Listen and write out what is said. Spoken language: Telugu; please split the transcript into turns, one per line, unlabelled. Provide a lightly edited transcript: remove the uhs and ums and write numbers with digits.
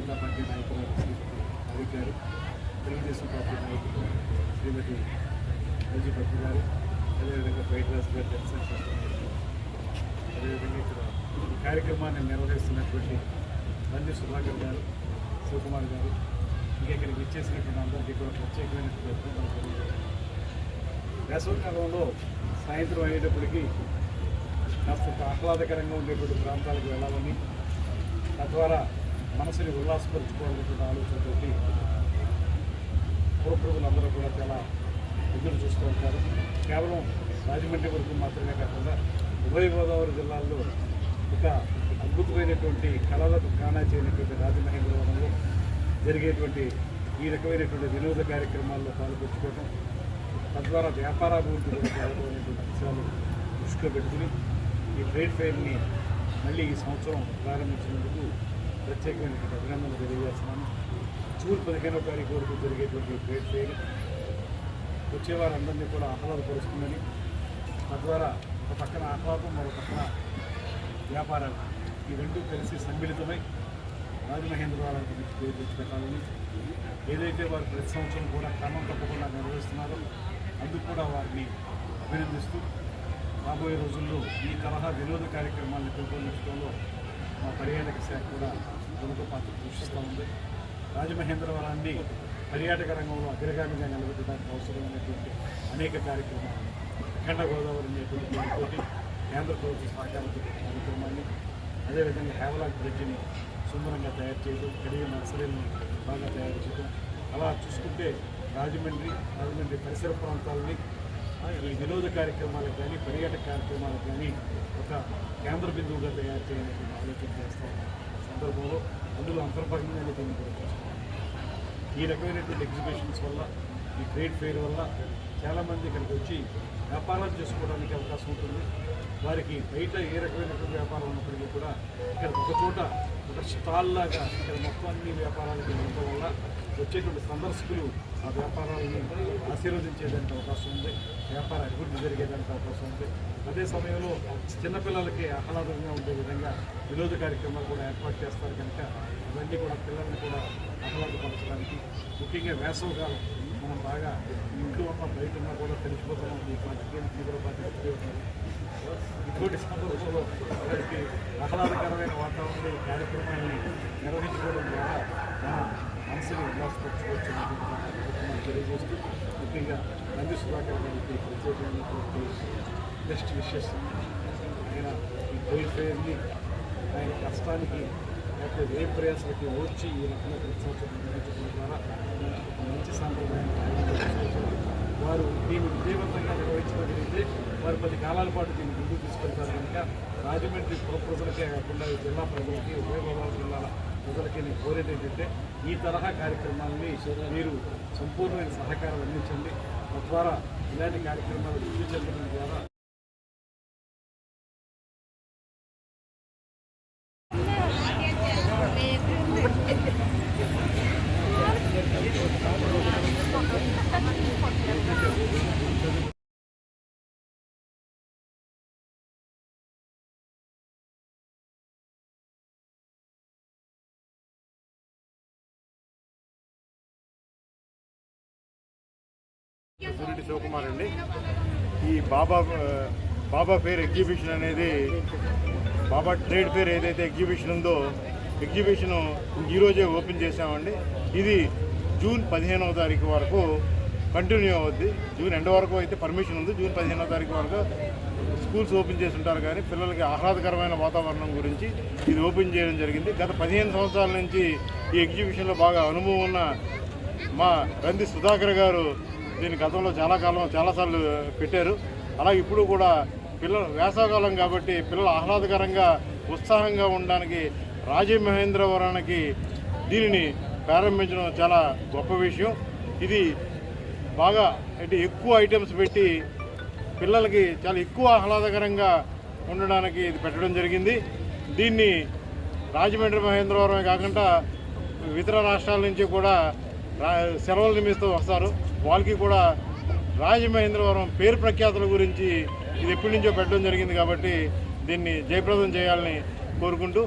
జనతా పార్టీ నాయకులు శ్రీమతి గారు, తెలుగుదేశం పార్టీ నాయకులు శ్రీమతి రజీ భద్ర గారు, అదేవిధంగా బైట్రాజ్ గారు, జనసేన అదేవిధంగా ఇక్కడ ఈ కార్యక్రమాన్ని నిర్వహిస్తున్నటువంటి బండి సుధాకర్ గారు, శివకుమార్ గారు, ఇంకా ఇక్కడికి ఇచ్చేసినటువంటి అందరికీ కూడా ప్రత్యేకమైనటువంటి వేసవికాలంలో సాయంత్రం అయ్యేటప్పటికీ కాస్త ఆహ్లాదకరంగా ఉండేటువంటి ప్రాంతాలకు వెళ్ళాలని, తద్వారా మనసుని ఉల్లాసపరుచుకోవాలనేటువంటి ఆలోచనతోటి పూర్వప్రజలందరూ కూడా చాలా ఎదురు చూస్తూ ఉంటారు. కేవలం రాజమండ్రి వరకు మాత్రమే కాకుండా ఉభయ గోదావరి జిల్లాల్లో ఒక అద్భుతమైనటువంటి కళలకు కానా చేయనటువంటి రాజమహేంద్రవరంలో జరిగేటువంటి ఈ రకమైనటువంటి వినోద కార్యక్రమాల్లో పాల్గొచ్చుకోవడం, తద్వారా వ్యాపారాభివృద్ధి కూడా జరగబోయేటువంటి అంశాలు దృష్టిలో పెట్టుకుని ఈ ట్రేడ్ ఫెయిర్ని మళ్ళీ ఈ సంవత్సరం ప్రారంభించినందుకు ప్రత్యేకమైనటువంటి అభినందనలు తెలియజేస్తున్నాను. జూన్ 15వ తారీఖు వరకు జరిగేటువంటి ట్రేడ్ ఫెయిర్ వచ్చేవారందరినీ కూడా ఆహ్లాదపరుస్తుందని, తద్వారా ఒక పక్కన ఆహ్లాదం, మరో పక్కన వ్యాపారాలు ఈ రెండూ కలిసి సమ్మిళితమై రాజమహేంద్రవరానికి పేరు తెచ్చిపెట్టాలని, ఏదైతే వారు ప్రతి సంవత్సరం కూడా క్రమం తప్పకుండా నిర్వహిస్తున్నారో అందుకు కూడా వారిని అభినందిస్తూ రాబోయే రోజుల్లో ఈ తరహా వినోద కార్యక్రమాలను పెంపొందించడంలో మా పర్యాటక శాఖ కూడా ప్రముఖ పాత్ర పోషిస్తూ ఉంది. రాజమహేంద్రవరాన్ని పర్యాటక రంగంలో అగ్రగామిగా నిలబెట్టడానికి అవసరమైనటువంటి అనేక కార్యక్రమాలు అఖండ గోదావరి అనేటువంటి దానితోటి కేంద్ర ప్రభుత్వ సహకారంతో కార్యక్రమాన్ని, అదేవిధంగా హేవలాక్ బ్రిడ్జిని సుందరంగా తయారు చేయడం, కడిగి నర్సరీని బాగా తయారు చేయడం, అలా చూసుకుంటే రాజమండ్రి పరిసర ప్రాంతాలని ఈ వినోద కార్యక్రమాలకు కానీ పర్యాటక కార్యక్రమాలకు కానీ ఒక కేంద్ర బిందువుగా తయారు చేయాలనేటువంటి ఆలోచన చేస్తూ ఉన్న సందర్భంలో అందులో అంతర్భాగంగానే దీన్ని కూడా చూస్తాం. ఈ రకమైనటువంటి ఎగ్జిబిషన్స్ వల్ల, ఈ ట్రేడ్ ఫెయిర్ వల్ల చాలామంది ఇక్కడికి వచ్చి వ్యాపారాలు చేసుకోవడానికి అవకాశం ఉంటుంది. వారికి బయట ఏ రకమైనటువంటి వ్యాపారం ఉన్నప్పటికీ కూడా ఇక్కడ ఒక చోట ఒక స్టాల్ లాగా ఇక్కడ మొత్తం అన్ని వ్యాపారాలకి ఉండటం వల్ల వచ్చేటువంటి సందర్శకులు ఆ వ్యాపారాలని ఆశీర్వదించేదానికి అవకాశం ఉంది, వ్యాపార అభివృద్ధి జరిగేదానికి అవకాశం ఉంది. అదే సమయంలో చిన్నపిల్లలకి ఆహ్లాదంగా ఉండే విధంగా వినోద కార్యక్రమాలు కూడా ఏర్పాటు చేస్తారు కనుక అవన్నీ కూడా పిల్లల్ని కూడా ఆహ్లాదపరచడానికి, ముఖ్యంగా వేసవికాలం మనం బాగా ఇంట్లో ఉన్న బయట ఉన్నా కూడా తెలిసిపోతున్నాం. ఈ పార్టీకి కూడా పార్టీ ఇటువంటి సందర్భంలో వారికి ఆహ్లాదకరమైన వాతావరణంలో ఈ కార్యక్రమాన్ని నిర్వహించుకోవడం ద్వారా మన మనసుని ఉల్లాసపరచుకోవచ్చు తెలియజేస్తూ, ముఖ్యంగా బండి సుధాకర్ గారికి ప్రత్యేకమైనటువంటి బెస్ట్ విషెస్. ఆయన ఈ ట్రేడ్ ఫెయిర్ని ఆయన కష్టానికి లేకపోతే ఏ ప్రయాసాలకి వచ్చి ఈ రకంగా ప్రతి సంవత్సరం నిర్వహించడం ద్వారా ఒక మంచి సాంప్రదాయం వారు దీన్ని విజయవంతంగా నిర్వహించగలిగితే వారు 10 కాలాల పాటు దీన్ని ముందుకు తీసుకెళ్తారు కనుక రాజమండ్రి ప్రజలకే కాకుండా ఈ జిల్లా ప్రజలకి, ఉభయ గోదావరి జిల్లాల ప్రజలకి నేను కోరేది ఏంటంటే ఈ తరహా కార్యక్రమాలని మీరు సంపూర్ణమైన సహకారం అందించండి. తద్వారా ఇలాంటి కార్యక్రమాలు వృద్ధి చెందడం ద్వారా
శివకుమార్ అండి. ఈ బాబా ఫెయిర్ ఎగ్జిబిషన్ అనేది, బాబా ట్రేడ్ ఫెయిర్ ఏదైతే ఎగ్జిబిషన్ ఉందో ఎగ్జిబిషన్ ఈరోజే ఓపెన్ చేసామండి. ఇది జూన్ 15వ తారీఖు వరకు కంటిన్యూ అవుద్ది. జూన్ ఎండ్ వరకు అయితే పర్మిషన్ ఉంది. జూన్ 15వ తారీఖు వరకు స్కూల్స్ ఓపెన్ చేసి ఉంటారు. కానీ పిల్లలకి ఆహ్లాదకరమైన వాతావరణం గురించి ఇది ఓపెన్ చేయడం జరిగింది. గత 15 సంవత్సరాల నుంచి ఈ ఎగ్జిబిషన్లో బాగా అనుభవం ఉన్న మా బండి సుధాకర్ గారు దీని గతంలో చాలాసార్లు పెట్టారు. అలాగే ఇప్పుడు కూడా వేసవకాలం కాబట్టి పిల్లలు ఆహ్లాదకరంగా ఉత్సాహంగా ఉండడానికి రాజమహేంద్రవరానికి దీనిని ప్రారంభించడం చాలా గొప్ప విషయం. ఇది బాగా అంటే ఎక్కువ ఐటమ్స్ పెట్టి పిల్లలకి చాలా ఎక్కువ ఆహ్లాదకరంగా ఉండడానికి ఇది పెట్టడం జరిగింది. దీన్ని రాజమండ్రి మహేంద్రవరమే కాకుండా ఇతర రాష్ట్రాల నుంచి కూడా సెలవుల నిమిత్తం వస్తారు. వాళ్ళకి కూడా రాజమహేంద్రవరం పేరు ప్రఖ్యాతుల గురించి ఇది ఎప్పటి నుంచో పెట్టడం జరిగింది కాబట్టి దీన్ని జయప్రదం చేయాలని కోరుకుంటూ